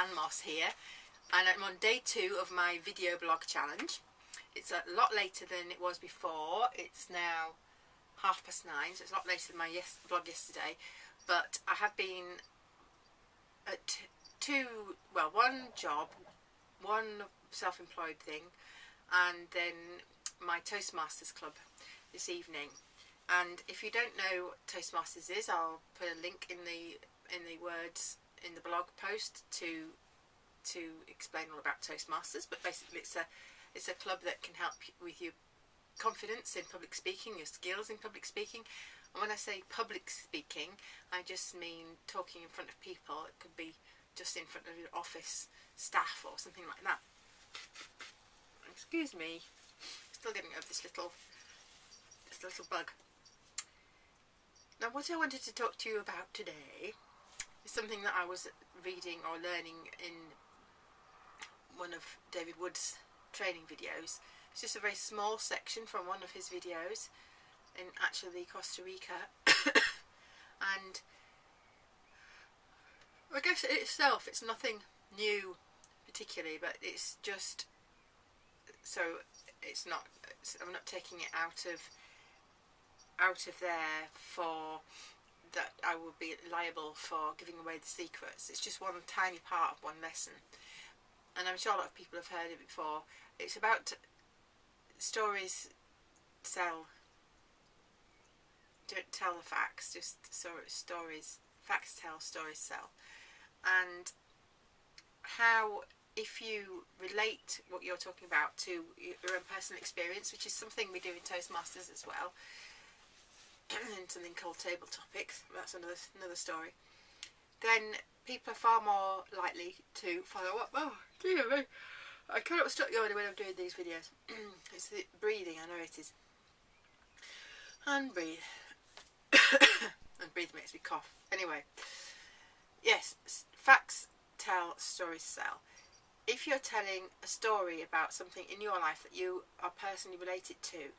Anne Moss here, and I'm on day 2 of my video blog challenge. It's a lot later than it was before. It's now 9:30, so it's a lot later than my blog yesterday, but I have been at one job, one self-employed thing, and then my Toastmasters club this evening. And if you don't know what Toastmasters is, I'll put a link in the words in the blog post to explain all about Toastmasters. But basically it's a club that can help you with your confidence in public speaking, your skills in public speaking. And when I say public speaking, I just mean talking in front of people. It could be just in front of your office staff or something like that. Excuse me, still getting over this little bug. Now, what I wanted to talk to you about today is something that I was reading or learning in one of David Wood's training videos. It's just a very small section from one of his videos in actually Costa Rica. And I guess in itself it's nothing new particularly, but it's just so I'm not taking it out of there for that I would be liable for giving away the secrets. It's just one tiny part of one lesson, and I'm sure a lot of people have heard it before. It's about stories sell. Don't tell the facts, just stories. Facts tell, stories sell. And how, if you relate what you're talking about to your own personal experience, which is something we do in Toastmasters as well, in something called table topics, that's another story, then people are far more likely to follow up. Oh, dear me, I cannot stop yawning when I'm doing these videos. It's the breathing, I know it is. And breathe. And breathe makes me cough. Anyway, yes, facts tell, stories sell. If you're telling a story about something in your life that you are personally related to,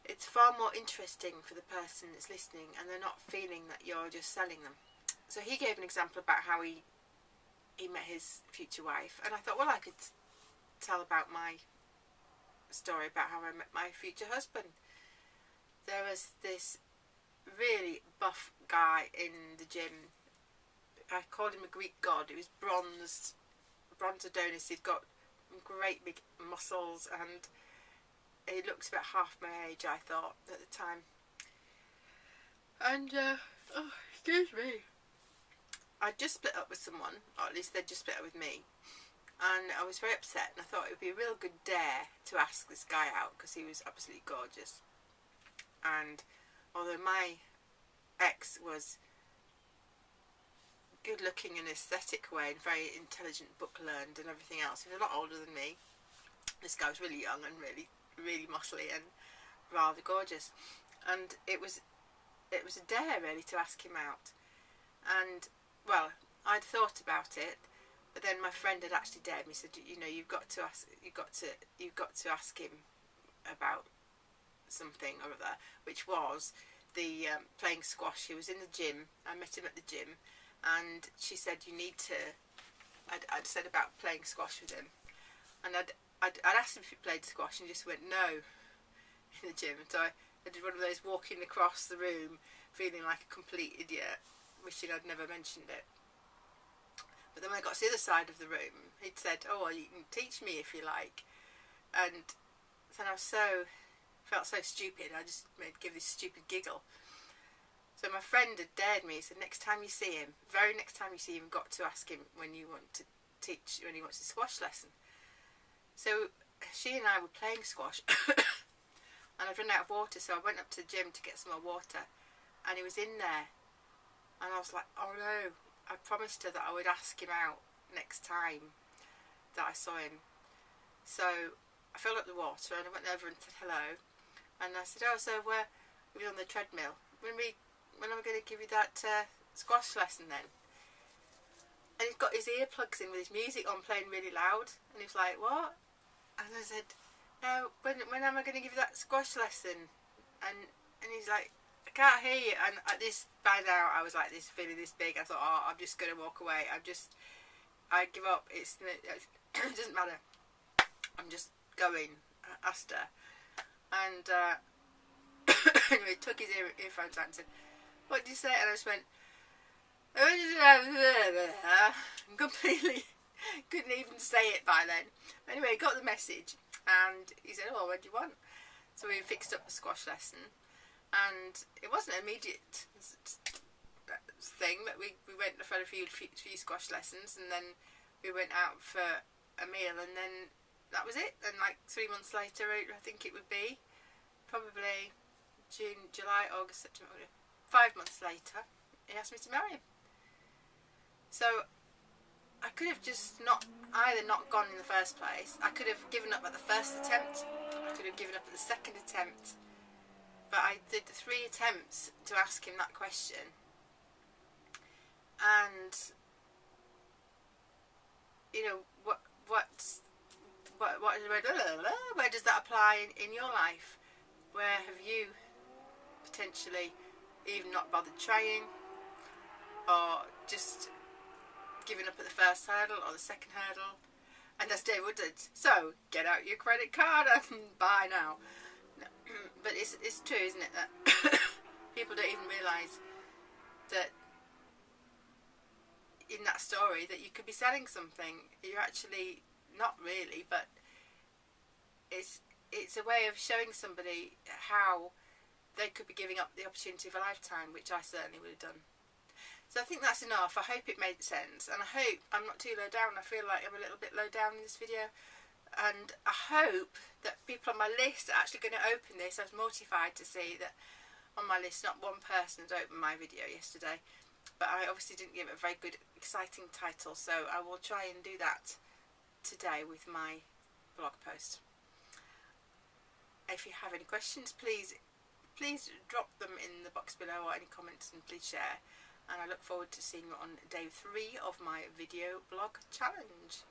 it's far more interesting for the person that's listening, and they're not feeling that you're just selling them. So he gave an example about how he met his future wife, and I thought, well, I could tell about my story about how I met my future husband. There was this really buff guy in the gym. I called him a Greek god. He was bronze Adonis. He'd got great big muscles, and he looked about half my age, I thought, at the time. And oh, excuse me, I'd just split up with someone, or at least they'd just split up with me, and I was very upset, and I thought it would be a real good dare to ask this guy out, because he was absolutely gorgeous. And although my ex was good looking in an aesthetic way and very intelligent, book learned and everything else, he was a lot older than me. This guy was really young and really muscly and rather gorgeous, and it was a dare really to ask him out. And well, I'd thought about it, but then my friend had actually dared me, said, you know, you've got to ask him about something or other, which was the playing squash. He was in the gym. I met him at the gym, and she said, you need to. I'd said about playing squash with him, and I'd asked him if he played squash, and he just went no in the gym. So I did one of those walking across the room feeling like a complete idiot, wishing I'd never mentioned it. But then when I got to the other side of the room, he'd said, oh, well, you can teach me if you like. And then I felt so stupid, I just give this stupid giggle. So my friend had dared me. He said, next time you see him, very next time you see him, you've got to ask him when he wants a squash lesson. So she and I were playing squash, and I'd run out of water, so I went up to the gym to get some more water, and he was in there, and I was like, oh no, I promised her that I would ask him out next time that I saw him. So I filled up the water, and I went over and said hello, and I said, oh, so we were on the treadmill, when am I going to give you that squash lesson then? And he's got his earplugs in with his music on, playing really loud, and he was like, what? And I said, no, when am I going to give you that squash lesson? And he's like, I can't hear you. And by now I was like this, feeling this big. I thought, oh, I'm just going to walk away. I give up. It doesn't matter. I'm just going. I asked her, and anyway, took his earphones out and said, "What did you say?" And I just went, completely couldn't even say it by then. Anyway, got the message, and he said, "Oh, what do you want?" So we fixed up the squash lesson, and it wasn't an immediate thing, but we went for a few squash lessons, and then we went out for a meal, and then that was it. And like 3 months later, I think it would be probably June, July, August, September, 5 months later, he asked me to marry him. So I could have just not gone in the first place. I could have given up at the first attempt. I could have given up at the second attempt. But I did 3 attempts to ask him that question. And you know, where does that apply in your life? Where have you potentially even not bothered trying, or just given up at the first hurdle or the second hurdle? And as Dave Wood did, so get out your credit card and buy now. No, but it's true, isn't it, that people don't even realise that in that story that you could be selling something. You're actually not really, but it's a way of showing somebody how they could be giving up the opportunity of a lifetime, which I certainly would have done. So I think that's enough. I hope it made sense, and I hope I'm not too low down. I feel like I'm a little bit low down in this video, and I hope that people on my list are actually going to open this. I was mortified to see that on my list not one person had opened my video yesterday, but I obviously didn't give it a very good, exciting title, so I will try and do that today with my blog post. If you have any questions, please drop them in the box below, or any comments, and please share. And I look forward to seeing you on day 3 of my video blog challenge.